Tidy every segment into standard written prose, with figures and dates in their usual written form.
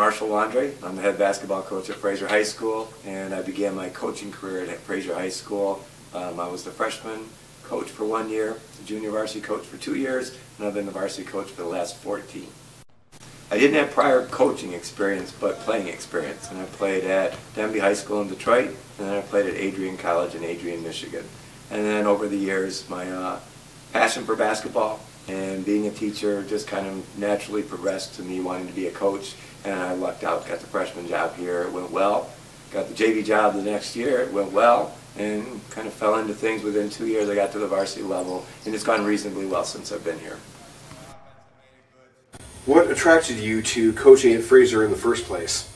Marshall Landry. I'm the head basketball coach at Fraser High School, and I began my coaching career at Fraser High School. I was the freshman coach for 1 year, the junior varsity coach for 2 years, and I've been the varsity coach for the last 14. I didn't have prior coaching experience, but playing experience, and I played at Denby High School in Detroit, and then I played at Adrian College in Adrian, Michigan. And then over the years, my passion for basketball and being a teacher just kind of naturally progressed to me wanting to be a coach, and I lucked out, got the freshman job here, it went well. Got the JV job the next year, it went well, and kind of fell into things. Within 2 years I got to the varsity level, and it's gone reasonably well since I've been here. What attracted you to coaching at Fraser in the first place?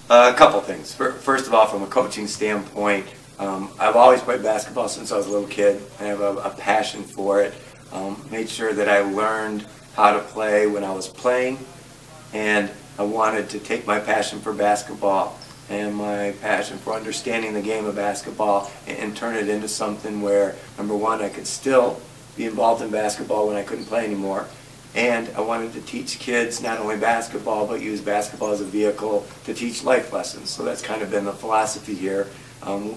A couple things. First of all, from a coaching standpoint, I've always played basketball since I was a little kid. I have a passion for it. Made sure that I learned how to play when I was playing, and I wanted to take my passion for basketball and my passion for understanding the game of basketball and turn it into something where, number one, I could still be involved in basketball when I couldn't play anymore, and I wanted to teach kids not only basketball, but use basketball as a vehicle to teach life lessons. So that's kind of been the philosophy here.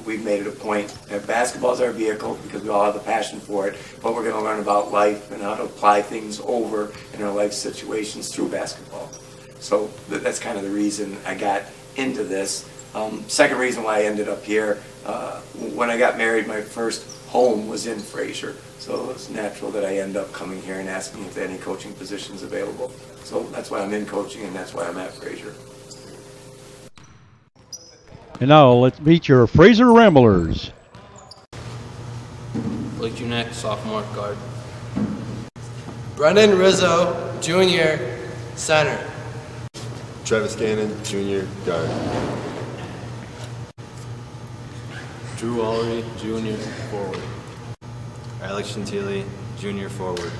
We've made it a point that basketball is our vehicle because we all have the passion for it, but we're going to learn about life and how to apply things over in our life situations through basketball. So that's kind of the reason I got into this. Second reason why I ended up here, when I got married, my first home was in Fraser. So it's natural that I end up coming here and asking if there are any coaching positions available. So that's why I'm in coaching, and that's why I'm at Fraser. And now let's meet your Fraser Ramblers. Blake Junek, sophomore guard. Brendan Rizzo, junior, center. Travis Gannon, junior, guard. Drew Ullery, junior, forward. Alex Gentili, junior, forward.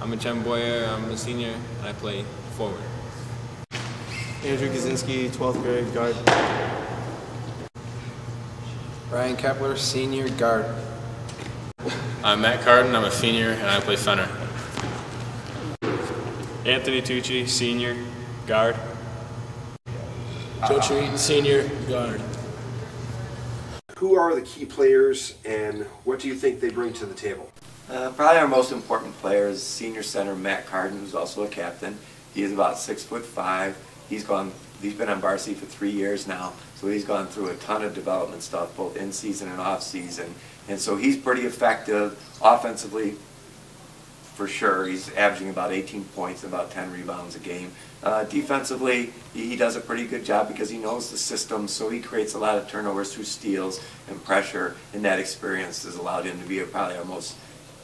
I'm a Chem Boyer, I'm a senior, and I play forward. Andrew Kaczynski, 12th grade, guard. Ryan Kepler, senior, guard. I'm Matt Carden, I'm a senior, and I play center. Anthony Tucci, senior, guard. Joe Treat, senior, guard. Who are the key players, and what do you think they bring to the table? Probably our most important player is senior center Matt Carden, who's also a captain. He is about 6'5". He's been on varsity for 3 years now, so he's gone through a ton of development stuff, both in season and off season. And so he's pretty effective offensively, for sure. He's averaging about 18 points and about 10 rebounds a game. Defensively, he does a pretty good job because he knows the system, so he creates a lot of turnovers through steals and pressure, and that experience has allowed him to be probably our most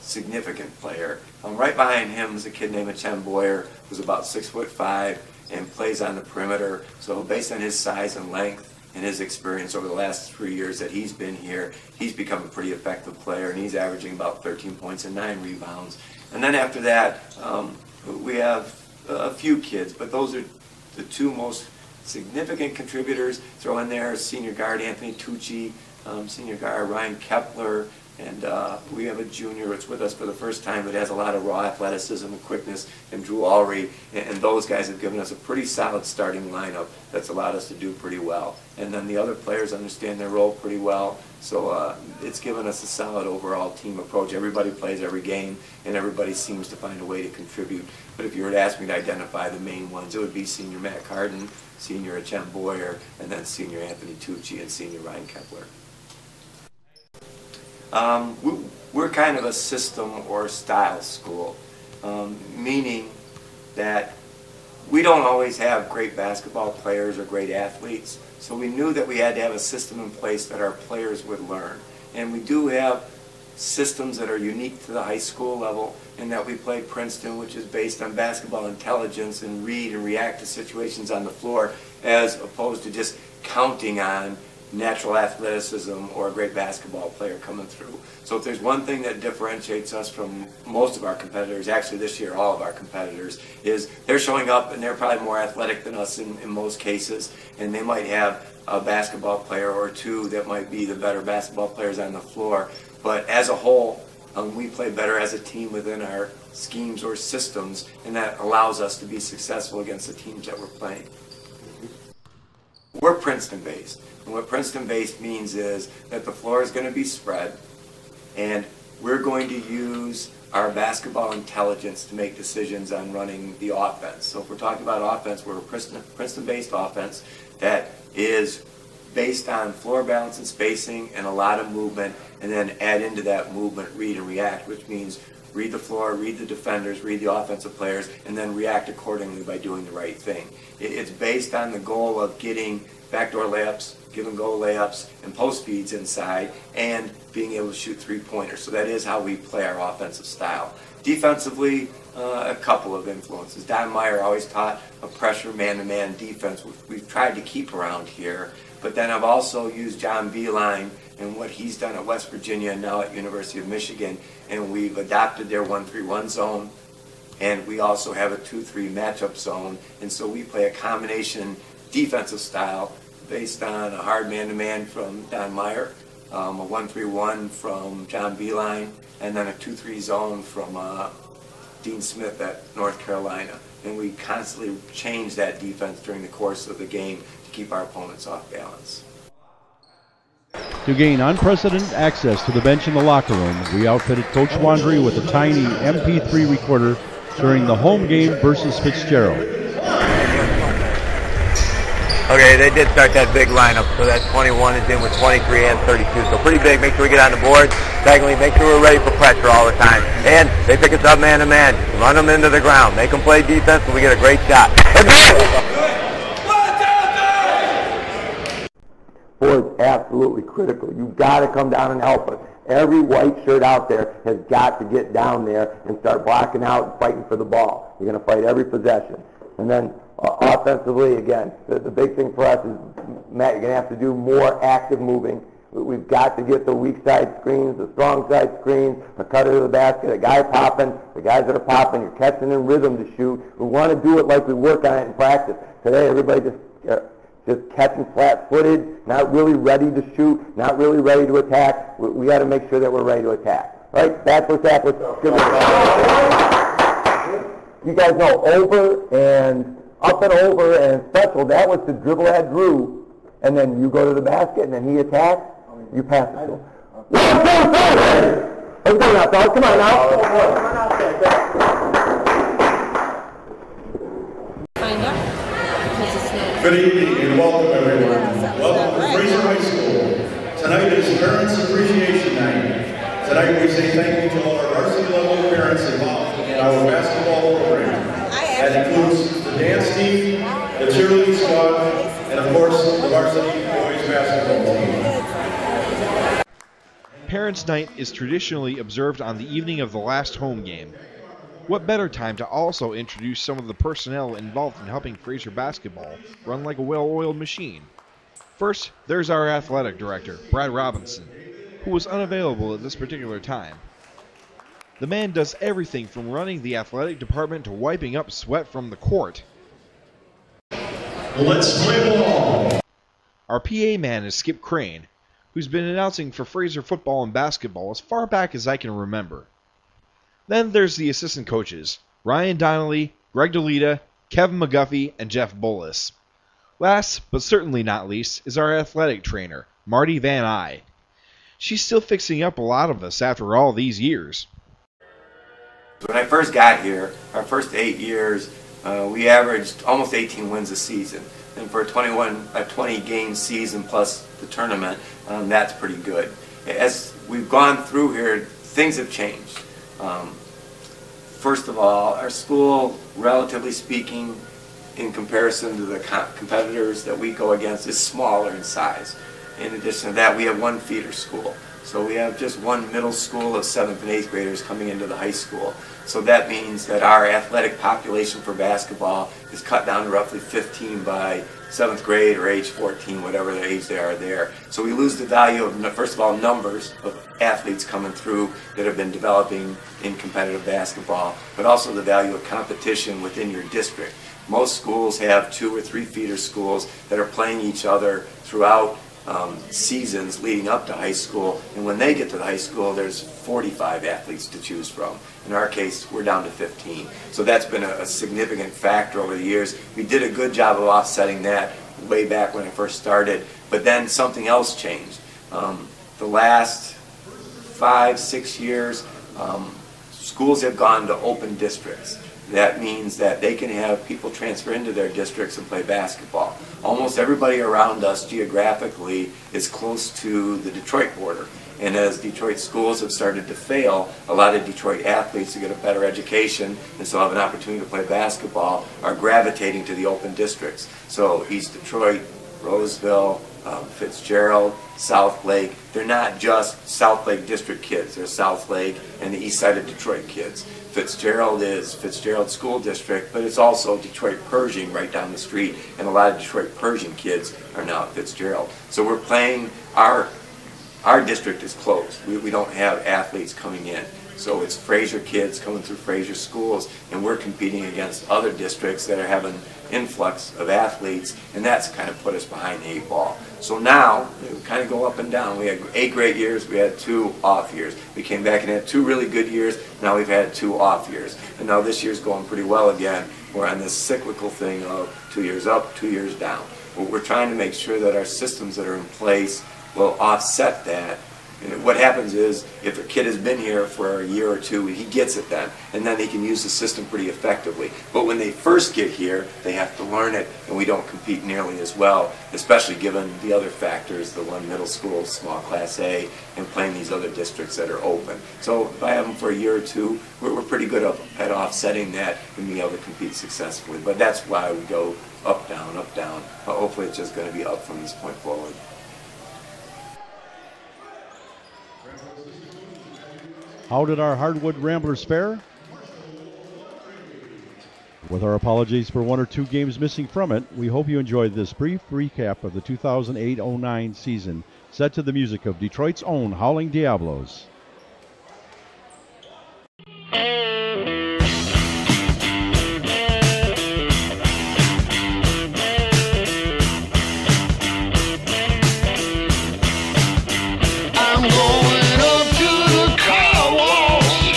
significant player. Right behind him is a kid named Chem Boyer, who's about 6'5", and plays on the perimeter. So based on his size and length and his experience over the last 3 years that he's been here, he's become a pretty effective player, and he's averaging about 13 points and 9 rebounds. And then after that, we have a few kids, but those are the two most significant contributors. Throw in there senior guard Anthony Tucci, senior guard Ryan Kepler, and we have a junior that's with us for the first time that has a lot of raw athleticism and quickness, and Drew Ullery, and those guys have given us a pretty solid starting lineup that's allowed us to do pretty well. And then the other players understand their role pretty well, so it's given us a solid overall team approach. Everybody plays every game, and everybody seems to find a way to contribute. But if you were to ask me to identify the main ones, it would be senior Matt Carden, senior Chem Boyer, and then senior Anthony Tucci and senior Ryan Kepler. We're kind of a system or style school, meaning that we don't always have great basketball players or great athletes, so we knew that we had to have a system in place that our players would learn. And we do have systems that are unique to the high school level, in that we play Princeton, which is based on basketball intelligence and read and react to situations on the floor, as opposed to just counting on natural athleticism or a great basketball player coming through. So if there's one thing that differentiates us from most of our competitors, actually this year all of our competitors, is they're showing up and they're probably more athletic than us in most cases, and they might have a basketball player or two that might be the better basketball players on the floor. But as a whole, we play better as a team within our schemes or systems, and that allows us to be successful against the teams that we're playing. We're Princeton-based, and what Princeton-based means is that the floor is going to be spread, and we're going to use our basketball intelligence to make decisions on running the offense. So if we're talking about offense, we're a Princeton-based offense that is based on floor balance and spacing and a lot of movement, and then add into that movement read and react, which means read the floor, read the defenders, read the offensive players, and then react accordingly by doing the right thing. It's based on the goal of getting backdoor layups, give and go layups, and post feeds inside, and being able to shoot three-pointers. So that is how we play our offensive style. Defensively, a couple of influences. Don Meyer always taught a pressure man-to-man defense, which we've tried to keep around here. But then I've also used John Beeline and what he's done at West Virginia and now at University of Michigan, and we've adopted their 1-3-1 zone, and we also have a 2-3 matchup zone, and so we play a combination defensive style based on a hard man-to-man from Don Meyer, a 1-3-1 from John Beeline, and then a 2-3 zone from Dean Smith at North Carolina. And we constantly change that defense during the course of the game to keep our opponents off balance. To gain unprecedented access to the bench in the locker room, we outfitted Coach Wandry with a tiny MP3 recorder during the home game versus Fitzgerald. Okay, they did start that big lineup, so that 21 is in with 23 and 32, so pretty big. Make sure we get on the board. Secondly, make sure we're ready for pressure all the time. And they pick us up man-to-man. Run them into the ground. Make them play defense, so we get a great shot. Boy, it's absolutely critical. You've got to come down and help us. Every white shirt out there has got to get down there and start blocking out and fighting for the ball. You're going to fight every possession. And then offensively, again, the big thing for us is, Matt, you're going to have to do more active moving. We've got to get the weak side screens, the strong side screens, a cutter to the basket, a guy popping, the guys that are popping, you're catching in rhythm to shoot. We want to do it like we work on it in practice. Today, everybody just catching flat-footed, not really ready to shoot, not really ready to attack. We got to make sure that we're ready to attack. Right? Backward tackle. You guys know over and up and over and special, that was to dribble at Drew, and then you go to the basket, and then he attacks, you pass it to him. 1, 2, 3! Let's go now, fellas. Come on now. Good evening and welcome everyone. Welcome to Fraser High School. Tonight is Parents Appreciation Night. Tonight we say thank you to all our varsity level parents involved in our basketball program. That includes the dance team, the cheerleading squad, and of course the varsity boys basketball team. Parents' Night is traditionally observed on the evening of the last home game. What better time to also introduce some of the personnel involved in helping Fraser basketball run like a well-oiled machine. First, there's our athletic director, Brad Robinson, who was unavailable at this particular time. The man does everything from running the athletic department to wiping up sweat from the court. Let's play ball! Our PA man is Skip Crane, who's been announcing for Fraser football and basketball as far back as I can remember. Then there's the assistant coaches, Ryan Donnelly, Greg DeLita, Kevin McGuffey, and Jeff Bullis. Last, but certainly not least, is our athletic trainer, Marty Van Eye. She's still fixing up a lot of us after all these years. When I first got here, our first 8 years, we averaged almost 18 wins a season. And for a 20-game season plus the tournament, that's pretty good. As we've gone through here, things have changed. First of all, our school, relatively speaking, in comparison to the competitors that we go against, is smaller in size. In addition to that, we have one feeder school. So we have just one middle school of 7th and 8th graders coming into the high school. So that means that our athletic population for basketball is cut down to roughly 15 by 7th grade or age 14, whatever the age they are there. So we lose the value of, first of all, numbers of athletes coming through that have been developing in competitive basketball, but also the value of competition within your district. Most schools have 2 or 3 feeder schools that are playing each other throughout seasons leading up to high school, and when they get to the high school, there's 45 athletes to choose from. In our case, we're down to 15. So that's been a significant factor over the years. We did a good job of offsetting that way back when I first started, but then something else changed. The last 5-6 years, schools have gone to open districts. That means that they can have people transfer into their districts and play basketball. Almost everybody around us geographically is close to the Detroit border. And as Detroit schools have started to fail, a lot of Detroit athletes who get a better education and still have an opportunity to play basketball are gravitating to the open districts. So East Detroit, Roseville, Fitzgerald, South Lake, they're not just South Lake district kids, they're South Lake and the east side of Detroit kids. Fitzgerald is Fitzgerald School District, but it's also Detroit Pershing right down the street, and a lot of Detroit Pershing kids are now at Fitzgerald. So we're playing, our district is closed. We don't have athletes coming in. So it's Fraser kids coming through Fraser schools, and we're competing against other districts that are having influx of athletes, and that's kind of put us behind the 8 ball. So now, we kind of go up and down. We had 8 great years, we had 2 off years. We came back and had 2 really good years, now we've had 2 off years. And now this year's going pretty well again. We're on this cyclical thing of 2 years up, 2 years down. But we're trying to make sure that our systems that are in place will offset that. And what happens is, if a kid has been here for a year or 2, he gets it then, and then he can use the system pretty effectively. But when they first get here, they have to learn it, and we don't compete nearly as well, especially given the other factors, the one middle school, small class A, and playing these other districts that are open. So if I have them for a year or 2, we're pretty good at offsetting that and being able to compete successfully. But that's why we go up, down, up, down. But hopefully it's just going to be up from this point forward. How did our Hardwood Ramblers fare? With our apologies for 1 or 2 games missing from it, we hope you enjoyed this brief recap of the 2008-09 season, set to the music of Detroit's own Howling Diablos. I'm going up to the car wash.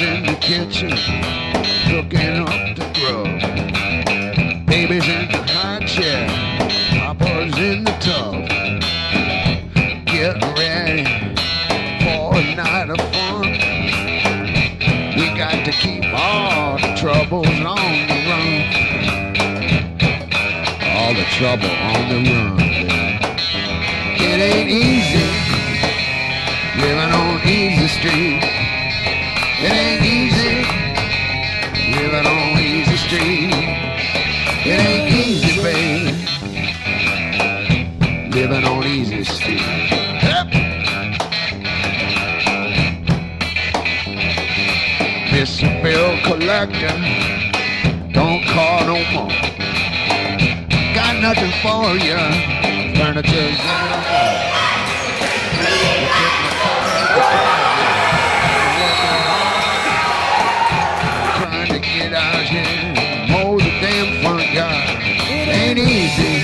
Mama's in the kitchen, cooking up the grub. Baby's in the high chair, Papa's in the tub. Getting ready for a night of fun. We got to keep all the troubles on the run. All the trouble on the run, baby. It ain't easy living on Easy Street. It ain't easy living on Easy Street. It ain't easy, baby, living on Easy Street. Yep. Mr. Bill Collector, don't call no more. Got nothing for you, furniture's in the mall. Trying to get out here, mow the damn front yard. It ain't easy,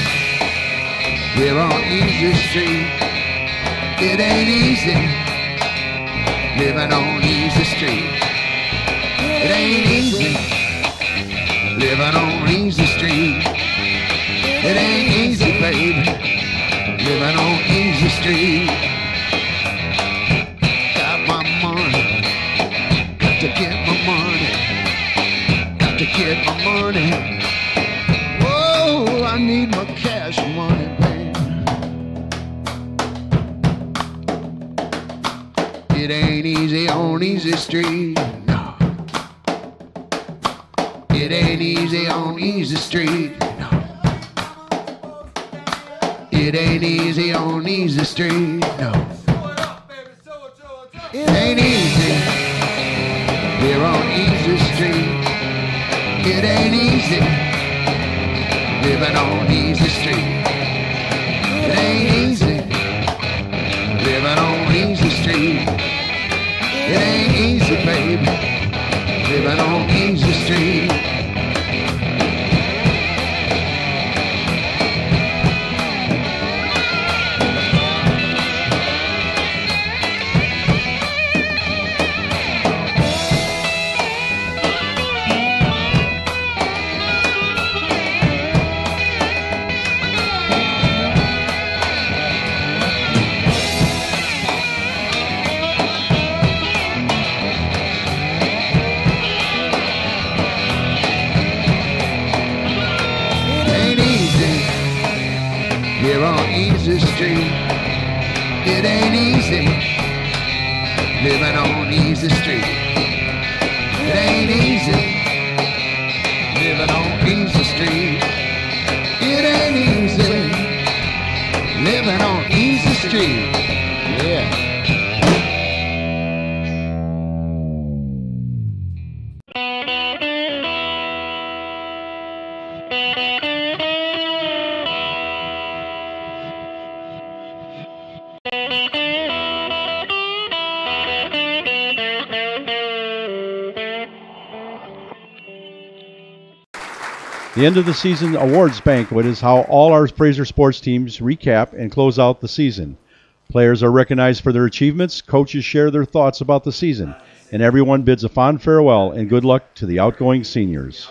we're on Easy Street. It ain't easy, living on Easy Street. It ain't easy, living on Easy Street. It ain't easy, baby, living on Easy Street. Got my money, got to get my money, got to get my money. Whoa, I need my cash money, baby. It ain't easy on Easy Street. No. It ain't easy on Easy Street. No. It ain't easy on Easy Street. No. It ain't easy here on Easy Street. It ain't easy living on Easy Street. It ain't easy living on Easy Street. It ain't easy, baby, living on Easy Street. Here on Easy Street, it ain't easy living on Easy Street. It ain't easy living on Easy Street. It ain't easy living on Easy Street. Yeah. The end of the season awards banquet is how all our Fraser Sports teams recap and close out the season. Players are recognized for their achievements, coaches share their thoughts about the season, and everyone bids a fond farewell and good luck to the outgoing seniors.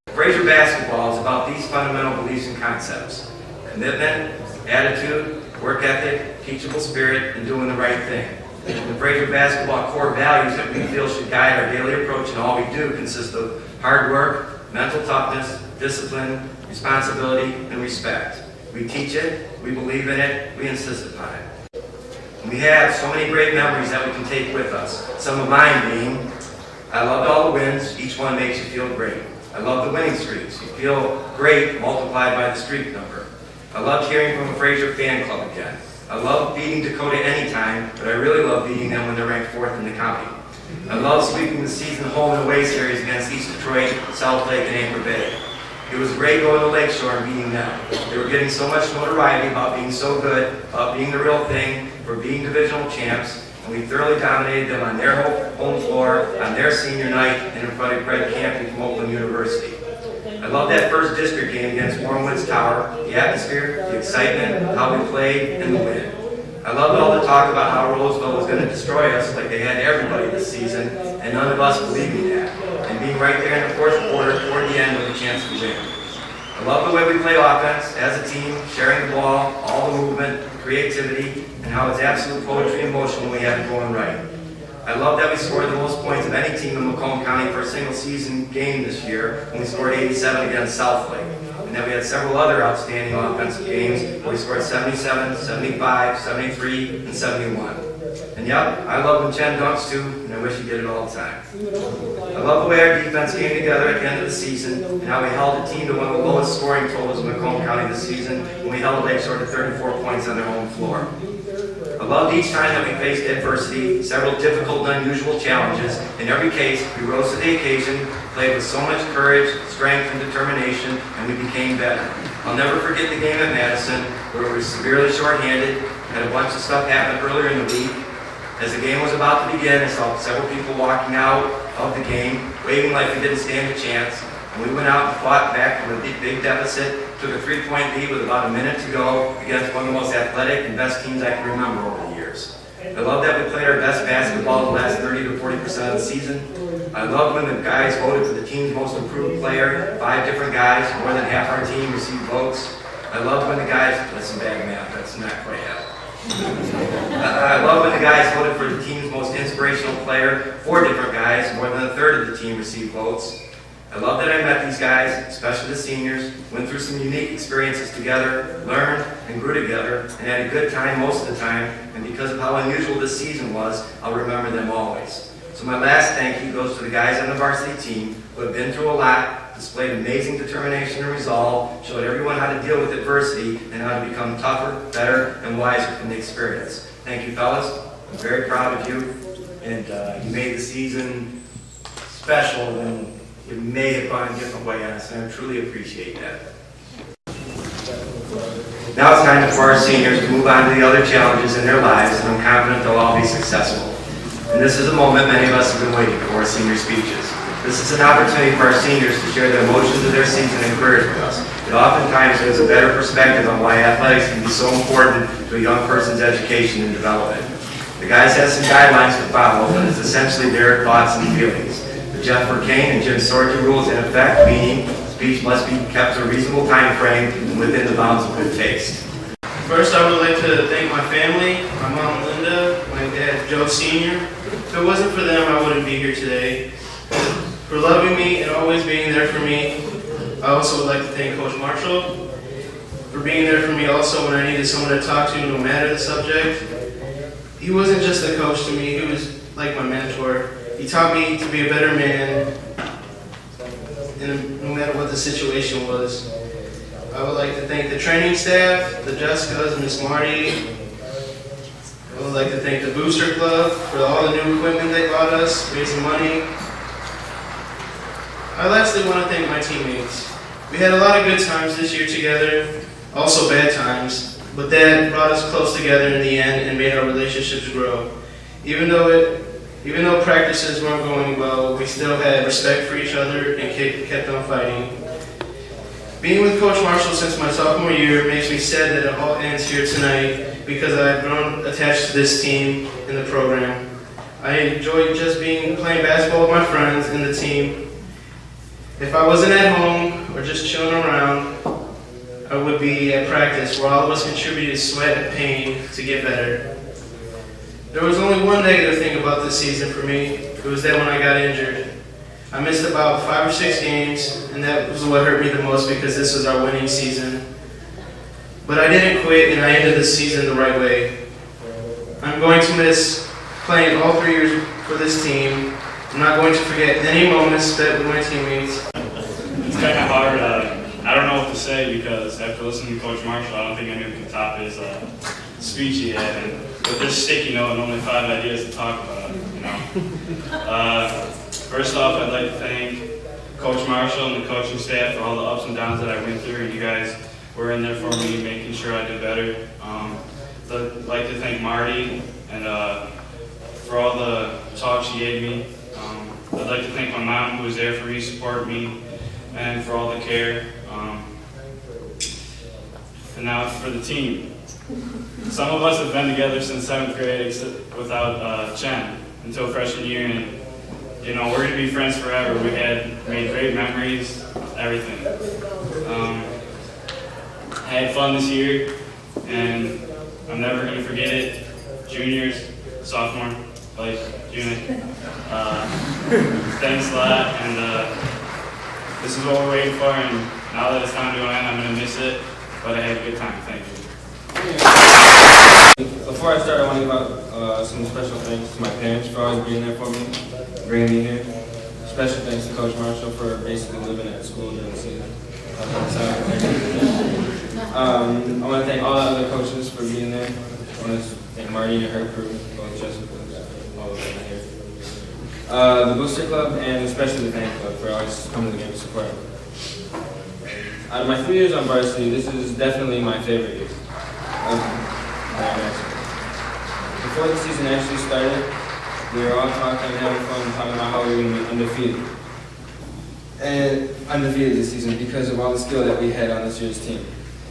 Fraser basketball is about these fundamental beliefs and concepts: commitment, attitude, work ethic, teachable spirit, and doing the right thing. The Fraser basketball core values that we feel should guide our daily approach in all we do consist of hard work, mental toughness, discipline, responsibility, and respect. We teach it, we believe in it, we insist upon it. We have so many great memories that we can take with us. Some of mine being, I loved all the wins, each one makes you feel great. I love the winning streaks. You feel great multiplied by the streak number. I loved hearing from a Fraser fan club again. I love beating Dakota anytime, but I really love beating them when they're ranked 4th in the county. I love sweeping the season home and away series against East Detroit, South Lake, and Anchor Bay. It was great going to Lakeshore and beating them. They were getting so much notoriety about being so good, about being the real thing, for being divisional champs, and we thoroughly dominated them on their home floor, on their senior night, and in front of Fred Camping from Oakland University. I love that first district game against Warrenwood's Tower, the atmosphere, the excitement, how we played, and the win. I loved all the talk about how Roseville was going to destroy us like they had everybody this season, and none of us believing that. And being right there in the fourth quarter toward the end with a chance to win. I love the way we play offense as a team, sharing the ball, all the movement, creativity, and how it's absolute poetry in motion when we have it going right. I love that we scored the most points of any team in Macomb County for a single season game this year when we scored 87 against Southlake. And then we had several other outstanding offensive games where we scored 77, 75, 73, and 71. And yep, I love when Chen dunks too, and I wish he did it all the time. I love the way our defense came together at the end of the season and how we held the team to one of the lowest scoring totals in Macomb County this season when we held Lakeshore to 34 points on their home floor. I loved each time that we faced adversity, several difficult and unusual challenges. In every case, we rose to the occasion, played with so much courage, strength, and determination, and we became better. I'll never forget the game at Madison, where we were severely shorthanded, had a bunch of stuff happen earlier in the week. As the game was about to begin, I saw several people walking out of the game, waving like we didn't stand a chance. And we went out and fought back from a big deficit, took a 3-point lead with about a minute to go against one of the most athletic and best teams I can remember over the years. I love that we played our best basketball the last 30 to 40% of the season. I love when the guys voted for the team's most improved player, 5 different guys, more than half our team received votes. I love when the guys, that's some bad math, that's not quite half. I love when the guys voted for the team's most inspirational player, 4 different guys, more than a third of the team received votes. I love that I met these guys, especially the seniors, went through some unique experiences together, learned and grew together, and had a good time most of the time, and because of how unusual this season was, I'll remember them always. So my last thank you goes to the guys on the varsity team who have been through a lot, displayed amazing determination and resolve, showed everyone how to deal with adversity and how to become tougher, better, and wiser from the experience. Thank you, fellas. I'm very proud of you, and you made the season special, and it may have gone a different way on us, and I truly appreciate that. Now it's time for our seniors to move on to the other challenges in their lives, and I'm confident they'll all be successful. And this is a moment many of us have been waiting for, senior speeches. This is an opportunity for our seniors to share their emotions of their season and careers with us. It oftentimes gives a better perspective on why athletics can be so important to a young person's education and development. The guys have some guidelines to follow, but it's essentially their thoughts and feelings. The Jeff Burkane and Jim Sorge rules in effect, meaning speech must be kept to a reasonable time frame and within the bounds of good taste. First, I would like to thank my family, my mom Linda, my dad Joe Sr. If it wasn't for them, I wouldn't be here today. For loving me and always being there for me. I also would like to thank Coach Marshall for being there for me also when I needed someone to talk to, no matter the subject. He wasn't just a coach to me, he was like my mentor. He taught me to be a better man, and no matter what the situation was. I would like to thank the training staff, the Jessicas, Miss Marty. I would like to thank the Booster Club for all the new equipment they bought us, raising money. I lastly want to thank my teammates. We had a lot of good times this year together, also bad times, but that brought us close together in the end and made our relationships grow. Even though practices weren't going well, we still had respect for each other and kept on fighting. Being with Coach Marshall since my sophomore year makes me sad that it all ends here tonight because I've grown attached to this team and the program. I enjoy just playing basketball with my friends and the team. If I wasn't at home or just chilling around, I would be at practice where all of us contributed sweat and pain to get better. There was only one negative thing about this season for me. It was that when I got injured. I missed about 5 or 6 games, and that was what hurt me the most because this was our winning season. But I didn't quit, and I ended the season the right way. I'm going to miss playing all 3 years for this team. I'm not going to forget any moments spent with my teammates. It's kind of hard. I don't know what to say because after listening to Coach Marshall, I don't think anyone can top his speech he had. And with this sticky note and only 5 ideas to talk about, you know. First off, I'd like to thank Coach Marshall and the coaching staff for all the ups and downs that I went through, and you guys were in there for me, making sure I did better. I'd like to thank Marty and for all the talk she gave me. I'd like to thank my mom who was there for me, support me, and for all the care. And now for the team. Some of us have been together since 7th grade without Chen until freshman year, and you know, we're going to be friends forever. We had made great memories, everything. I had fun this year, and I'm never going to forget it. Juniors, sophomore, like junior. Thanks a lot, and this is what we're waiting for, and now that it's time to end, I'm going to miss it, but I had a good time. Thank you. Before I start, I want to give out some special thanks to my parents for always being there for me, bringing me here. Special thanks to Coach Marshall for basically living at school during the season. I want to thank all the other coaches for being there. I want to thank Marty and her crew, both Jessica, all of them here. The Booster Club, and especially the fan club for always coming to the game to support me. Out of my 3 years on varsity, this is definitely my favorite year. Before the season actually started, we were all talking and having fun, talking about how we were going to be undefeated. And undefeated this season because of all the skill that we had on this year's team.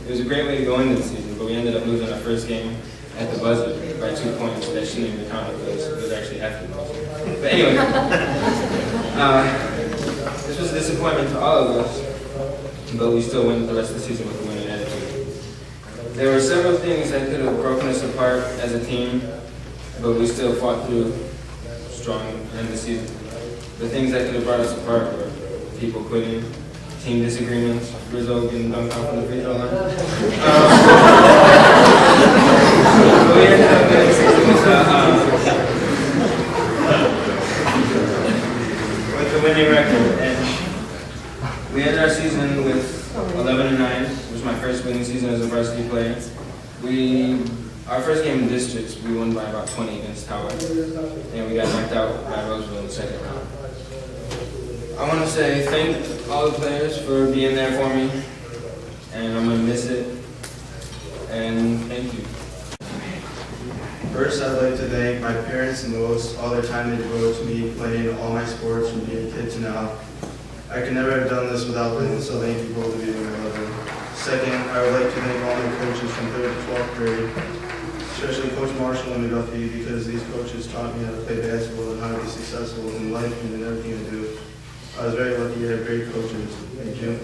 It was a great way to go into the season, but we ended up losing our first game at the buzzer by 2 points that shouldn't even count because it was actually after the buzzer. But anyway, this was a disappointment to all of us, but we still went the rest of the season with a winning attitude. There were several things that could have broken us apart as a team, but we still fought through strong in the season. The things that could have brought us apart were people quitting, team disagreements, Rizzo getting dunked off from the free throw line. But we ended up getting with the winning record, and we ended our season with 11-9, which was my first winning season as a varsity player. Our first game in districts, we won by about 20 against Tower, and we got knocked out by Roseville in the second round. I want to say thank all the players for being there for me, and I'm going to miss it, and thank you. First, I'd like to thank my parents and most all their time they devote to me playing all my sports from being a kid to now. I could never have done this without them, so thank you both of you, and I love you. Second, I would like to thank all my coaches from 3rd to 12th grade, especially Coach Marshall and McGuffey, because these coaches taught me how to play basketball and how to be successful in life and in everything I do. I was very lucky to have great coaches. Thank you.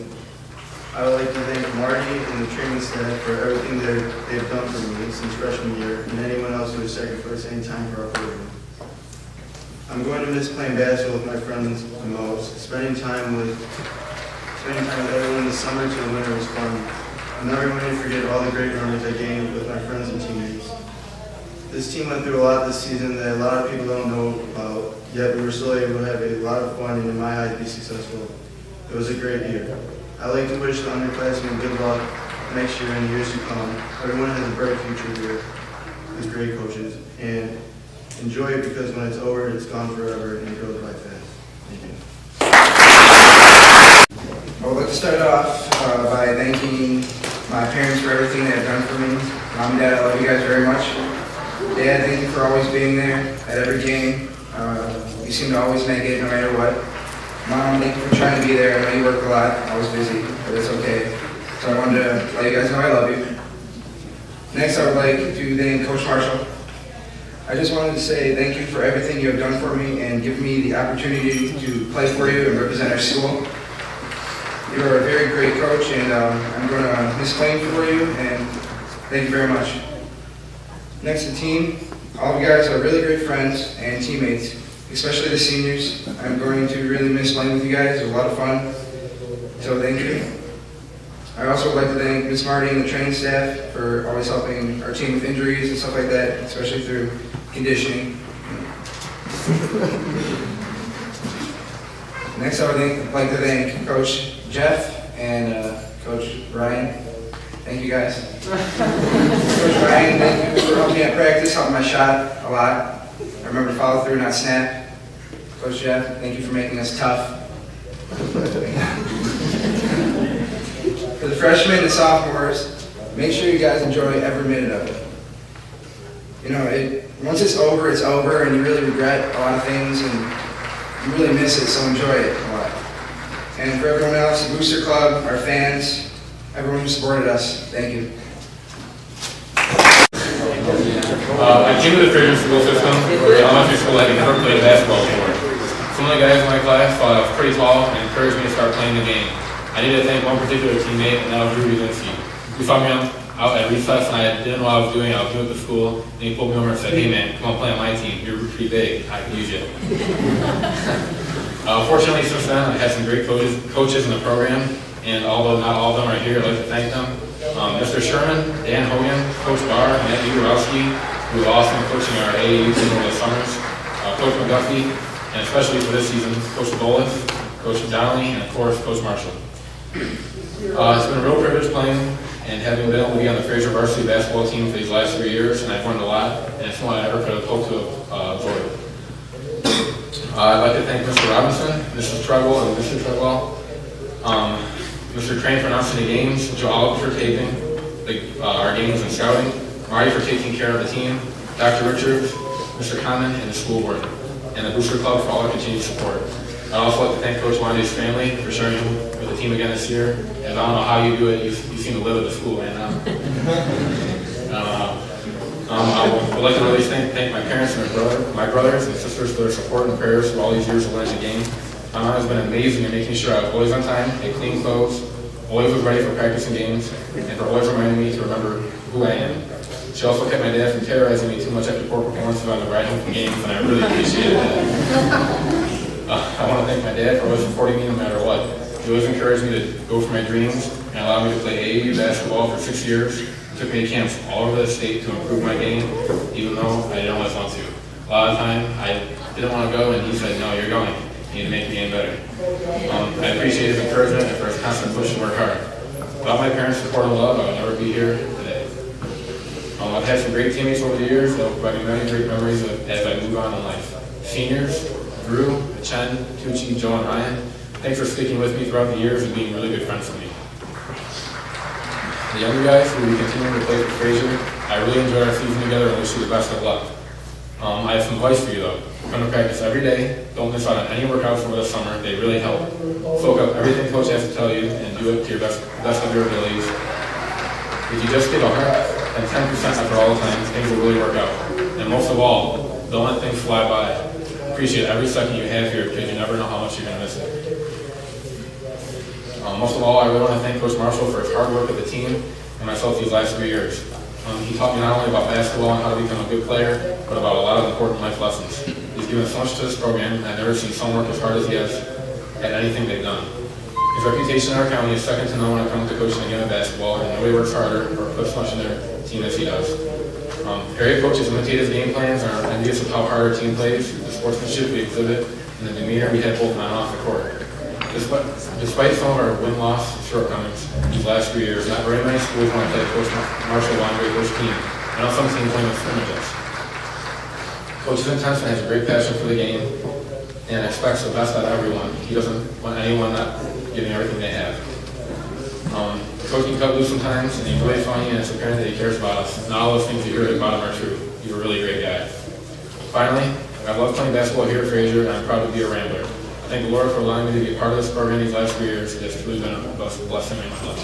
I would like to thank Marty and the training staff for everything they've done for me since freshman year, and anyone else who has sacrificed any time for our program. I'm going to miss playing basketball with my friends the most. Spending time with everyone in the summer to the winter was fun. I'm never going to forget all the great memories I gained with my friends and teammates. This team went through a lot this season that a lot of people don't know about, yet we were still able to have a lot of fun and in my eyes be successful. It was a great year. I'd like to wish the underclassmen good luck next year and the years to come. Everyone has a bright future here with great coaches, and enjoy it because when it's over, it's gone forever and it goes by fast. Thank you. I would like to start off by thanking my parents for everything they have done for me. Mom and Dad, I love you guys very much. Dad, thank you for always being there at every game. You seem to always make it no matter what. Mom, thank you for trying to be there. I know you work a lot, always busy, but it's okay. So I wanted to let you guys know I love you. Next, I would like to thank Coach Marshall. I just wanted to say thank you for everything you have done for me and give me the opportunity to play for you and represent our school. You are a very great coach, and I'm going to miss playing for you, and thank you very much. Next, the team. All of you guys are really great friends and teammates, especially the seniors. I'm going to really miss playing with you guys. It was a lot of fun, so thank you. I also would like to thank Ms. Marty and the training staff for always helping our team with injuries and stuff like that, especially through conditioning. Next, I would like to thank Coach Jeff and Coach Ryan. Thank you guys. Coach Ryan, thank you for helping me at practice, helping my shot a lot. I remember to follow through, not snap. Coach Jeff, thank you for making us tough. For the freshmen and sophomores, make sure you guys enjoy every minute of it. You know, once it's over, and you really regret a lot of things, and you really miss it, so enjoy it a lot. And for everyone else, the Booster Club, our fans, everyone who supported us, thank you. I came to the Fraser school system where the elementary school had never played basketball before. Some of the guys in my class thought I was pretty tall and encouraged me to start playing the game. I need to thank one particular teammate, and that was Drew Wizinski. He saw me out at recess, and I didn't know what I was doing. I was new at the school, and he pulled me over and said, "Hey man, come on play on my team. You're pretty big. I can use you." Fortunately, since then, I had some great coaches in the program, and although not all of them are here, I'd like to thank them. Mr. Sherman, Dan Hogan, Coach Barr, Matt Ugarowski, who was awesome coaching our AAU team over the summers, Coach McGuffey, and especially for this season, Coach Bolas, Coach Donnelly, and of course, Coach Marshall. It's been a real privilege playing and having been able to be on the Fraser Varsity basketball team for these last 3 years, and I've learned a lot, and it's one I never could have hoped to avoid. I'd like to thank Mr. Robinson, Mrs. Treadwell, and Mr. Treadwell, Mr. Crane for announcing the games, Joe Oliver for taping our games and scouting, Marty for taking care of the team, Dr. Richards, Mr. Connon, and the school board, and the Booster Club for all their continued support. I'd also like to thank Coach Wandy's family for sharing with the team again this year. And I don't know how you do it. You seem to live at the school right now. I would like to really thank my parents and my brothers and sisters for their support and prayers for all these years of learning the game. My mom has been amazing in making sure I was always on time, had clean clothes, always was ready for practice and games, and for always reminding me to remember who I am. She also kept my dad from terrorizing me too much after poor performances on the ride home from games, and I really appreciated that. I want to thank my dad for always supporting me no matter what. He always encouraged me to go for my dreams and allowed me to play AAU basketball for 6 years. He took me to camps all over the state to improve my game, even though I didn't always want to. A lot of the time, I didn't want to go, and he said, "No, you're going. You need to make the game better." I appreciate his encouragement and for his constant push to work hard. Without my parents' support and love, I would never be here today. I've had some great teammates over the years that will provide me many great memories as I move on in life. Seniors, Drew, Chen, Tucci, Joe, and Ryan, thanks for sticking with me throughout the years and being really good friends with me. The younger guys who will be continuing to play for Fraser, I really enjoyed our season together and wish you the best of luck. I have some advice for you though. Come to practice every day. Don't miss out on any workouts over the summer. They really help. Soak up everything coach has to tell you and do it to your best of your abilities. If you just give 110% effort all the time, things will really work out. And most of all, don't let things fly by. Appreciate every second you have here because you never know how much you're going to miss it. Most of all, I really want to thank Coach Marshall for his hard work with the team and myself these last 3 years. He taught me not only about basketball and how to become a good player, but about a lot of important life lessons. He's given so much to this program, and I've never seen someone work as hard as he has at anything they've done. His reputation in our county is second to none when it comes to coaching the game of basketball, and nobody works harder or puts much in their team as he does. Area coaches imitate his game plans and are envious of how hard our team plays, the sportsmanship we exhibit, and the demeanor we have both on and off the court. Despite some of our win-loss shortcomings these last 3 years, not very many schools want to play Coach Marshall Laundry Coach team. I know some teams play with scrimmages. Coach Vincenzo has a great passion for the game and expects the best out of everyone. He doesn't want anyone not giving everything they have. Coach can cut loose sometimes, and he's really funny, and it's apparent that he cares about us. Not all those things you hear about him are true. He's a really great guy. Finally, I love playing basketball here at Fraser, and I'm proud to be a Rambler. I thank the Lord for allowing me to be a part of this program these last 3 years. It has truly been a blessing in my life.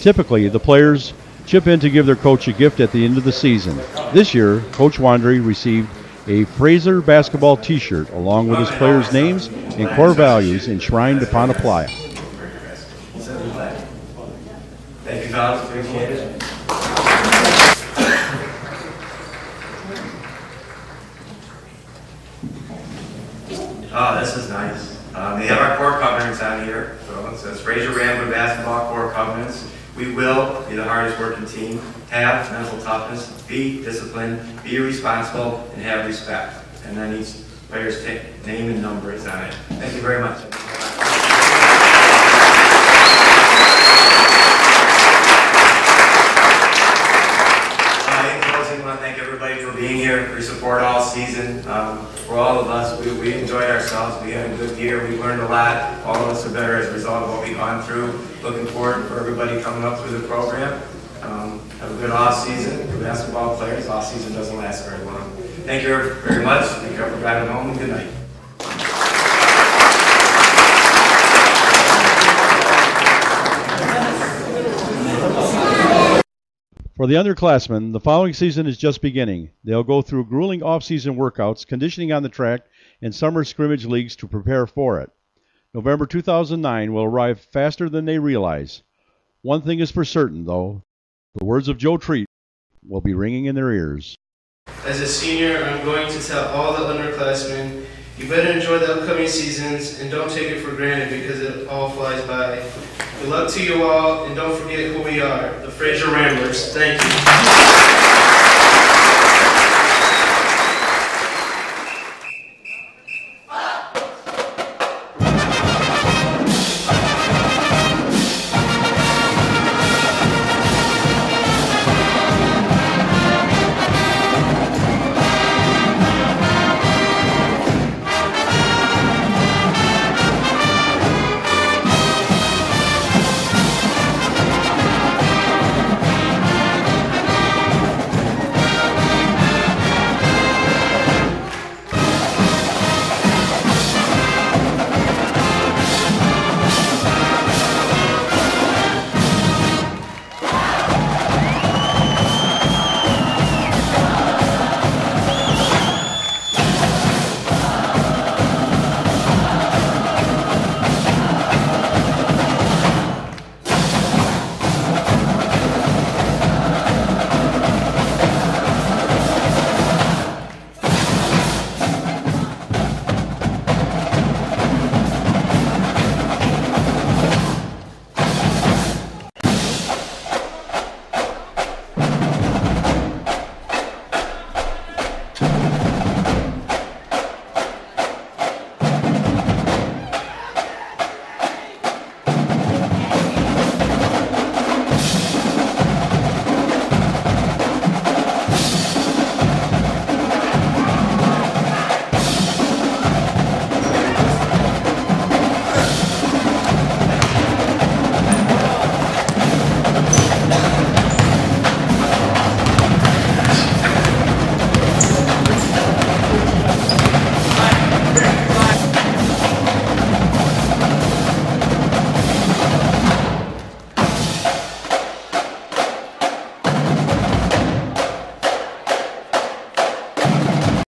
Typically, the players chip in to give their coach a gift at the end of the season. This year, Coach Wandry received a Fraser basketball t-shirt along with his players' names and core values enshrined upon a playa. Thank you, fellas. Appreciate it. Oh, this is nice. They have our core covenants on here. So it says Fraser Rambler basketball core covenants. We will be the hardest working team, have mental toughness, be disciplined, be responsible, and have respect. And then each player's name and number is on it. Thank you very much. In closing, I want to thank everybody for being here, for your support all season. For all of us, we enjoyed ourselves. We had a good year. We learned a lot. All of us are better as a result of what we've gone through. Looking forward for everybody coming up through the program. Have a good off season for basketball players. Off season doesn't last very long. Thank you very much. Be careful driving home, and good night. For the underclassmen, the following season is just beginning. They'll go through grueling off-season workouts, conditioning on the track, and summer scrimmage leagues to prepare for it. November 2009 will arrive faster than they realize. One thing is for certain, though. The words of Joe Treat will be ringing in their ears. As a senior, I'm going to tell all the underclassmen, you better enjoy the upcoming seasons and don't take it for granted because it all flies by. Good luck to you all, and don't forget who we are, the Fraser Ramblers. Thank you.